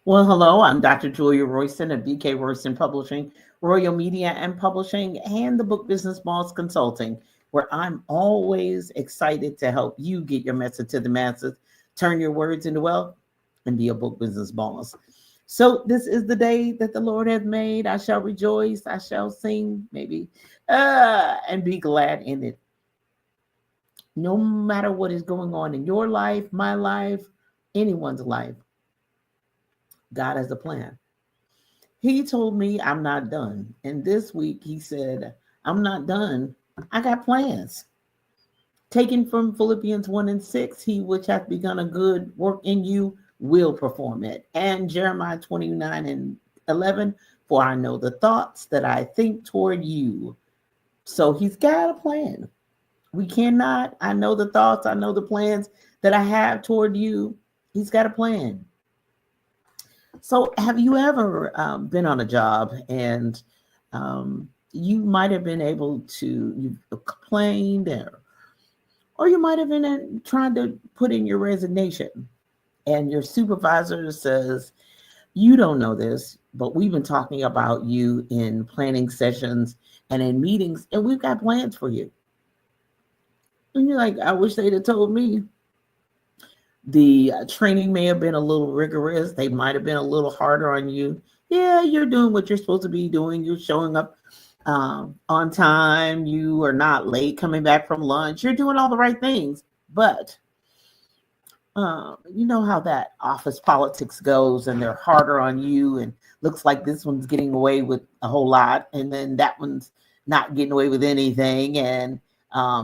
Well, hello, I'm Dr. Julia Royston of BK Royston Publishing, Royal Media and Publishing, and the Book Business Boss Consulting, where I'm always excited to help you get your message to the masses, turn your words into wealth, and be a book business boss. So, this is the day that the Lord has made. I shall rejoice, I shall sing, maybe, and be glad in it. No matter what is going on in your life, my life, anyone's life, God has a plan. He told me I'm not done. And this week he said, I'm not done. I got plans. Taken from Philippians 1 and 6, he which hath begun a good work in you will perform it. And Jeremiah 29 and 11, for I know the thoughts that I think toward you. So he's got a plan. We cannot, I know the thoughts, I know the plans that I have toward you. He's got a plan. So, have you ever been on a job and you might have been able to, you complained, or you might have been trying to put in your resignation, and your supervisor says, you don't know this, but we've been talking about you in planning sessions and in meetings, and we've got plans for you. And you're like, I wish they'd have told me. The training may have been a little rigorous. They might have been a little harder on you. Yeah, you're doing what you're supposed to be doing. You're showing up on time. You are not late coming back from lunch. You're doing all the right things. But you know how that office politics goes, and they're harder on you. And looks like this one's getting away with a whole lot, and then that one's not getting away with anything. And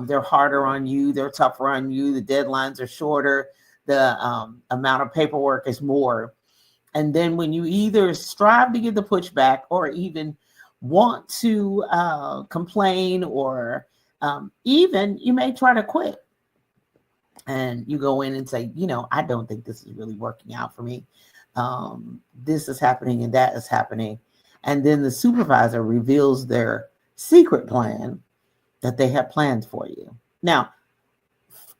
they're harder on you. They're tougher on you. The deadlines are shorter. The amount of paperwork is more. And then when you either strive to get the pushback or even want to complain, or even you may try to quit, and you go in and say, I don't think this is really working out for me. This is happening and that is happening. And then the supervisor reveals their secret plan that they have planned for you. Now,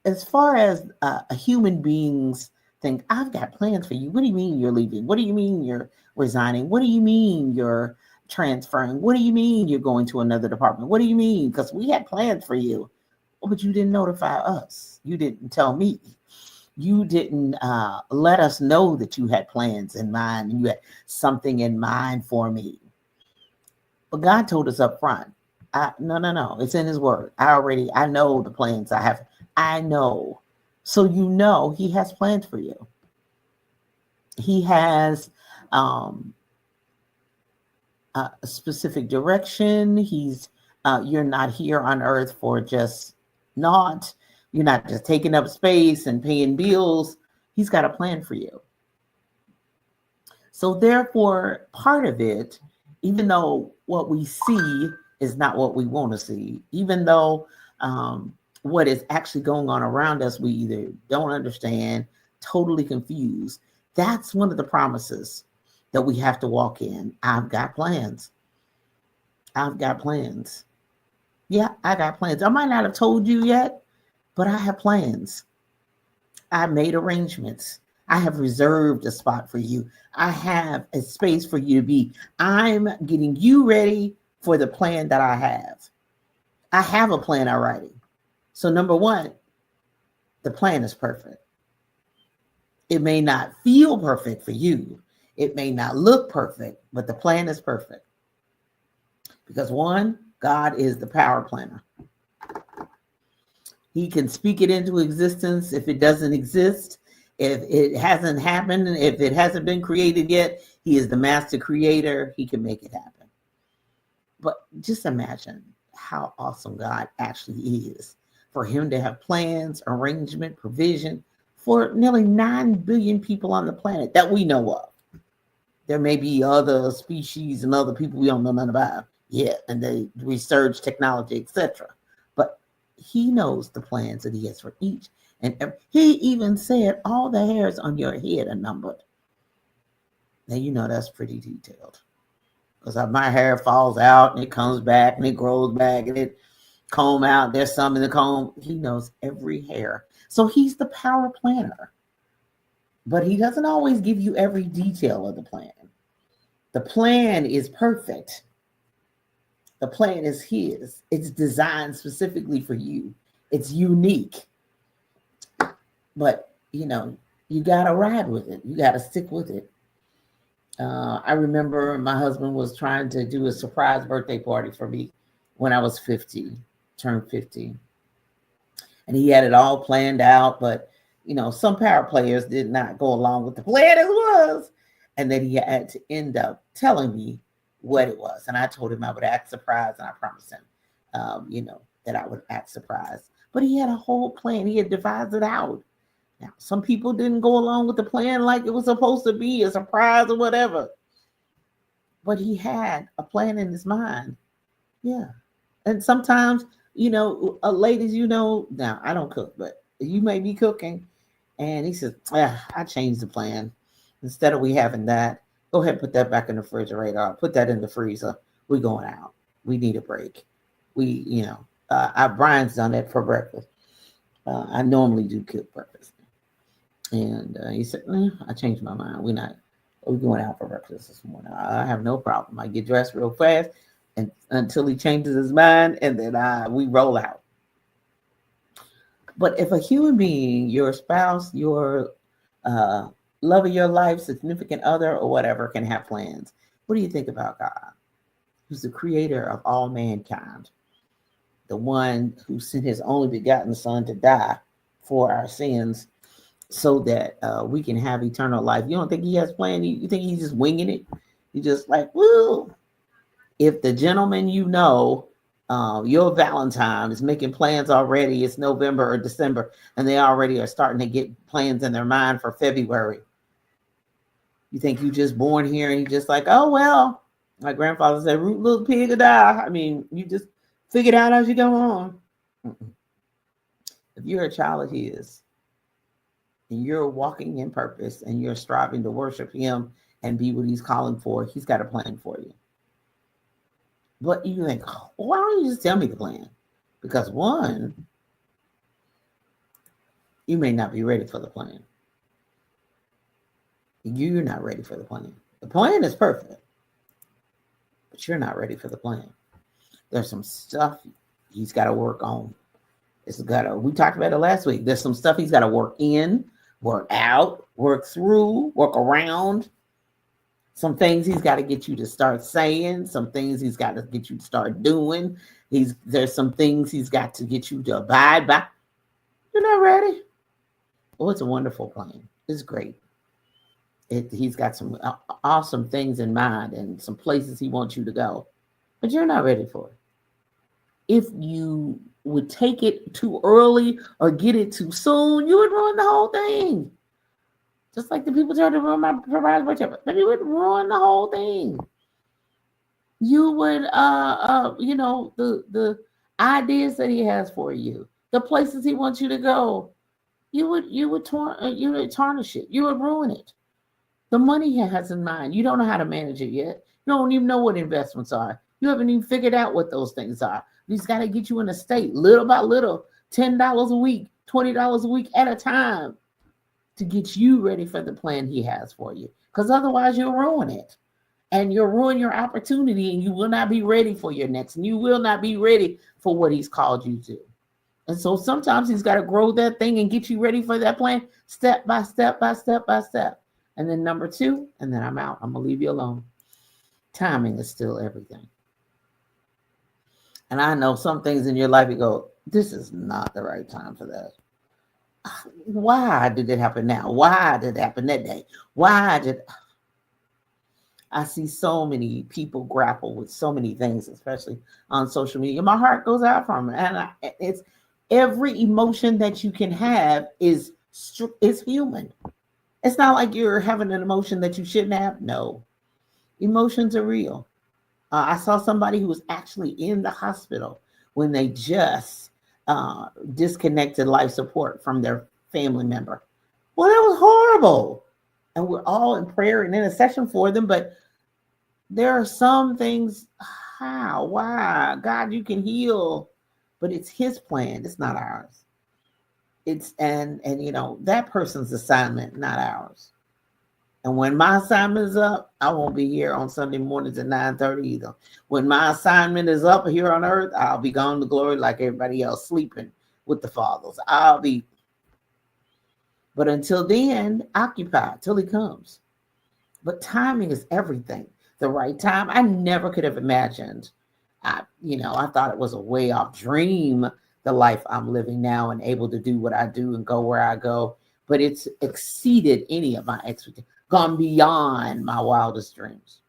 as far as human beings think, I've got plans for you. What do you mean you're leaving? What do you mean you're resigning? What do you mean you're transferring? What do you mean you're going to another department? What do you mean? Because we had plans for you. Oh, but you didn't notify us. You didn't tell me. You didn't let us know that you had plans in mind and you had something in mind for me. But God told us up front, no. It's in his word. I know the plans I have. I know. So he has plans for you. He has a specific direction. You're not here on earth for just not. You're not just taking up space and paying bills. He's got a plan for you. So therefore, part of it, even though what we see is not what we want to see, even though what is actually going on around us, we either don't understand, totally confused. That's one of the promises that we have to walk in. I've got plans. I've got plans. Yeah, I got plans. I might not have told you yet, but I have plans. I made arrangements. I have reserved a spot for you. I have a space for you to be. I'm getting you ready for the plan that I have. I have a plan already. So number one, the plan is perfect. It may not feel perfect for you. It may not look perfect, but the plan is perfect. Because one, God is the power planner. He can speak it into existence if it doesn't exist. If it hasn't happened, if it hasn't been created yet, he is the master creator. He can make it happen. But just imagine how awesome God actually is. For him to have plans, arrangement, provision for nearly 9 billion people on the planet that we know of. There may be other species and other people we don't know nothing about yet, and they research technology, etc. But he knows the plans that he has for each and every. He even said all the hairs on your head are numbered. Now, that's pretty detailed. Because my hair falls out and it comes back and it grows back and it comb out. There's some in the comb. He knows every hair. So he's the power planner. But he doesn't always give you every detail of the plan. The plan is perfect. The plan is his. It's designed specifically for you. It's unique. But, you got to ride with it. You got to stick with it. I remember my husband was trying to do a surprise birthday party for me when I was 50, turned 50. And he had it all planned out, but some power players did not go along with the plan as was. And then he had to end up telling me what it was. And I told him I would act surprised, and I promised him, that I would act surprised. But he had a whole plan. He had devised it out. Now, some people didn't go along with the plan like it was supposed to be, a surprise or whatever. But he had a plan in his mind. Yeah. And sometimes, ladies, now I don't cook, but you may be cooking. And he says, I changed the plan. Instead of we having that, go ahead and put that back in the refrigerator. I'll put that in the freezer. We're going out. We need a break. Brian's done that for breakfast. I normally do cook breakfast. And he said, I changed my mind. We're going out for breakfast this morning. I have no problem. I get dressed real fast and until he changes his mind, and then we roll out. But if a human being, your spouse, your love of your life, significant other, or whatever, can have plans, what do you think about God, who's the creator of all mankind, the one who sent his only begotten son to die for our sins so that we can have eternal life? You don't think he has plans? You think he's just winging it? You just like, woo. If the gentleman your Valentine is making plans already, it's November or December, and they already are starting to get plans in their mind for February. You think you just born here and you just like, oh, well, my grandfather said, root little pig or die. I mean, you just figure it out as you go on. If you're a child of his and you're walking in purpose and you're striving to worship him and be what he's calling for, he's got a plan for you. But you think, why don't you just tell me the plan? Because one, you may not be ready for the plan. You're not ready for the plan. The plan is perfect, but you're not ready for the plan. There's some stuff he's got to work on. We talked about it last week. There's some stuff he's got to work in, work out, work through, work around. Some things he's got to get you to start saying. Some things he's got to get you to start doing. There's some things he's got to get you to abide by. You're not ready. Oh, it's a wonderful plan. It's great. He's got some awesome things in mind and some places he wants you to go. But you're not ready for it. If you would take it too early or get it too soon, you would ruin the whole thing. Just like the people trying to ruin my provider's birthday, but you would ruin the whole thing. You would, the ideas that he has for you, the places he wants you to go, you would tarnish it. You would ruin it. The money he has in mind, you don't know how to manage it yet. You don't even know what investments are. You haven't even figured out what those things are. He's got to get you in a state, little by little, $10 a week, $20 a week at a time, to get you ready for the plan he has for you. Because otherwise you'll ruin it. And you'll ruin your opportunity, and you will not be ready for your next. And you will not be ready for what he's called you to. And so sometimes he's got to grow that thing and get you ready for that plan step by step by step by step. And then number 2, and then I'm out. I'm going to leave you alone. Timing is still everything. And I know some things in your life you go, this is not the right time for that. Why did it happen now? Why did it happen that day? I see so many people grapple with so many things, especially on social media. My heart goes out from it. And it's every emotion that you can have is human. It's not like you're having an emotion that you shouldn't have. No, emotions are real. I saw somebody who was actually in the hospital when they just disconnected life support from their family member. Well, that was horrible. And we're all in prayer and intercession for them. But there are some things, why? God, you can heal. But it's his plan. It's not ours. and that person's assignment, not ours. And when my assignment is up, I won't be here on Sunday mornings at 9:30 either. When my assignment is up here on earth, I'll be gone to glory like everybody else, sleeping with the fathers. But until then, occupied till he comes. But timing is everything. The right time, I never could have imagined. I thought it was a way off dream, the life I'm living now and able to do what I do and go where I go. But it's exceeded any of my expectations, gone beyond my wildest dreams.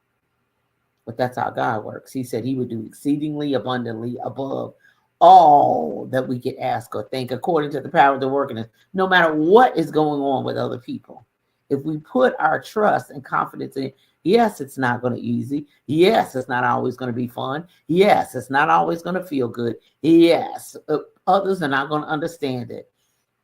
But that's how God works. He said he would do exceedingly abundantly above all that we could ask or think, according to the power of the working us, no matter what is going on with other people. If we put our trust and confidence in, yes, it's not going to be easy. Yes, it's not always going to be fun. Yes, it's not always going to feel good. Yes, others are not going to understand it.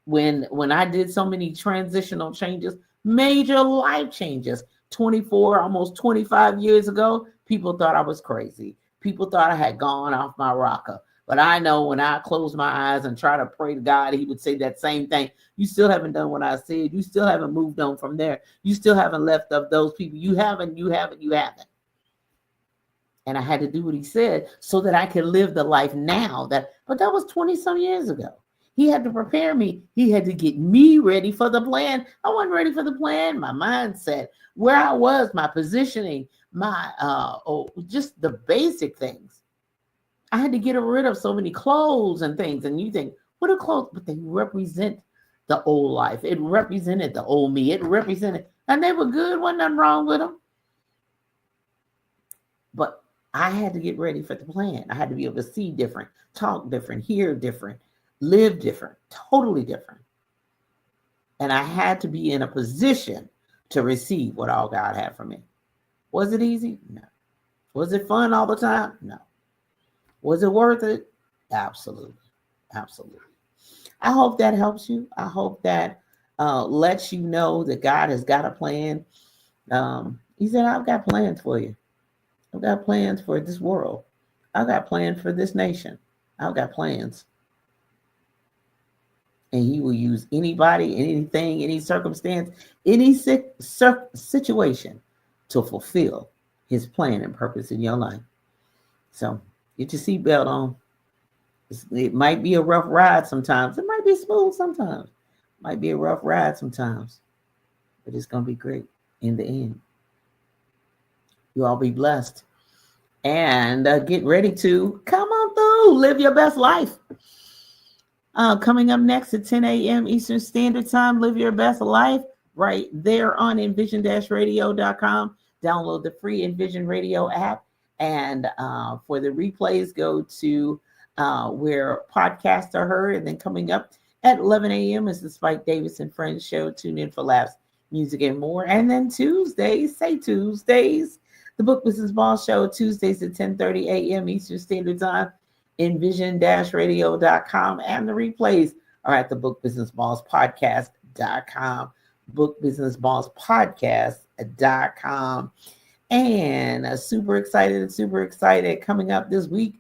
When I did so many transitional changes, major life changes, 24, almost 25 years ago, people thought I was crazy. People thought I had gone off my rocker. But I know when I close my eyes and try to pray to God, he would say that same thing. You still haven't done what I said. You still haven't moved on from there. You still haven't left up those people. You haven't. And I had to do what he said so that I could live the life now. But that was 20 some years ago. He had to prepare me. He had to get me ready for the plan. I wasn't ready for the plan. My mindset, where I was, my positioning, my just the basic things. I had to get rid of so many clothes and things. And you think, what are clothes? But they represent the old life. It represented the old me. It represented, and they were good. Wasn't nothing wrong with them. But I had to get ready for the plan. I had to be able to see different, talk different, hear different, live different, totally different. And I had to be in a position to receive what all God had for me. Was it easy? No. Was it fun all the time? No. Was it worth it? Absolutely. Absolutely. I hope that helps you. I hope that lets you know that God has got a plan. He said, I've got plans for you. I've got plans for this world. I've got plans for this nation. I've got plans. And he will use anybody, anything, any circumstance, any situation to fulfill his plan and purpose in your life. So get your seatbelt on. It might be a rough ride sometimes. It might be smooth sometimes. It might be a rough ride sometimes. But it's going to be great in the end. You all be blessed. And get ready to come on through. Live your best life. Coming up next at 10 a.m. Eastern Standard Time, Live Your Best Life right there on envision-radio.com. Download the free Envision Radio app. And for the replays, go to where podcasts are heard. And then coming up at 11 a.m. is the Spike Davis and Friends show. Tune in for laughs, music, and more. And then Tuesdays, the Book Business Boss show, Tuesdays at 10:30 a.m. Eastern Standard Time, envision-radio.com. And the replays are at the bookbusinessbosspodcast.com, bookbusinessbosspodcast.com. And super excited coming up this week.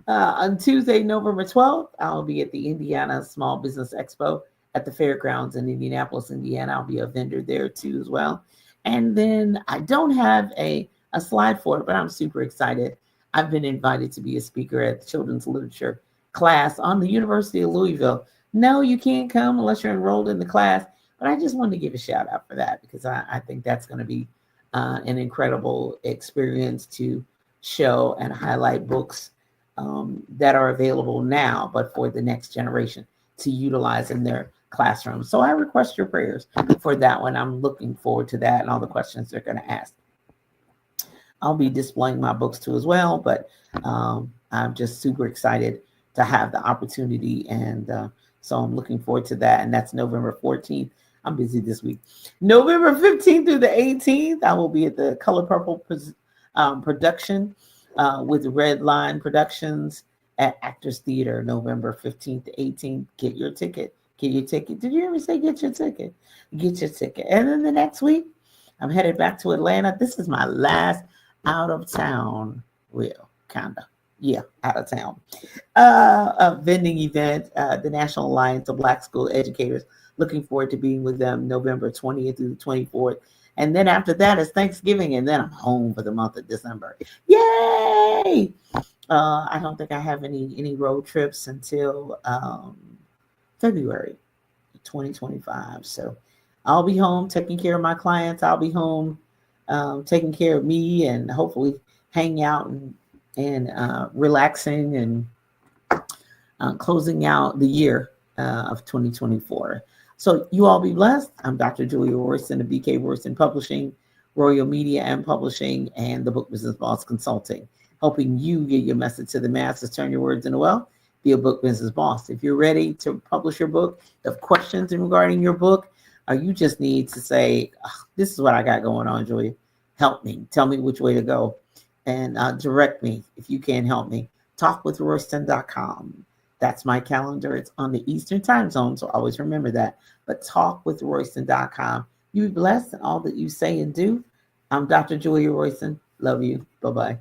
On Tuesday, November 12th, I'll be at the Indiana Small Business Expo at the Fairgrounds in Indianapolis, Indiana. I'll be a vendor there too as well. And then I don't have a slide for it, but I'm super excited. I've been invited to be a speaker at the children's literature class on the University of Louisville. No, you can't come unless you're enrolled in the class, but I just wanted to give a shout out for that because I think that's going to be an incredible experience to show and highlight books that are available now, but for the next generation to utilize in their classroom. So I request your prayers for that one. I'm looking forward to that and all the questions they're going to ask. I'll be displaying my books too as well, but I'm just super excited to have the opportunity. And so I'm looking forward to that. And that's November 14th. I'm busy this week. November 15th through the 18th, I will be at the Color Purple production with Red Line Productions at Actors Theater, November 15th to 18th. Get your ticket. Did you ever say get your ticket? Get your ticket. And then the next week, I'm headed back to Atlanta. This is my last out of town, kind of. out of town. A vending event, the National Alliance of Black School Educators. Looking forward to being with them November 20th through the 24th. And then after that is Thanksgiving, and then I'm home for the month of December. Yay! I don't think I have any road trips until February 2025. So I'll be home taking care of my clients. I'll be home taking care of me, and hopefully hanging out and relaxing and closing out the year of 2024. So you all be blessed. I'm Dr. Julia Royston of BK Royston Publishing, Royal Media and Publishing, and the Book Business Boss Consulting, helping you get your message to the masses, turn your words into wealth, be a book business boss. If you're ready to publish your book, have questions regarding your book, or you just need to say, oh, this is what I got going on, Julia. Help me. Tell me which way to go. And direct me if you can help me. Talkwithroyston.com. That's my calendar. It's on the Eastern time zone, so always remember that. But talkwithroyston.com. You be blessed in all that you say and do. I'm Dr. Julia Royston. Love you. Bye-bye.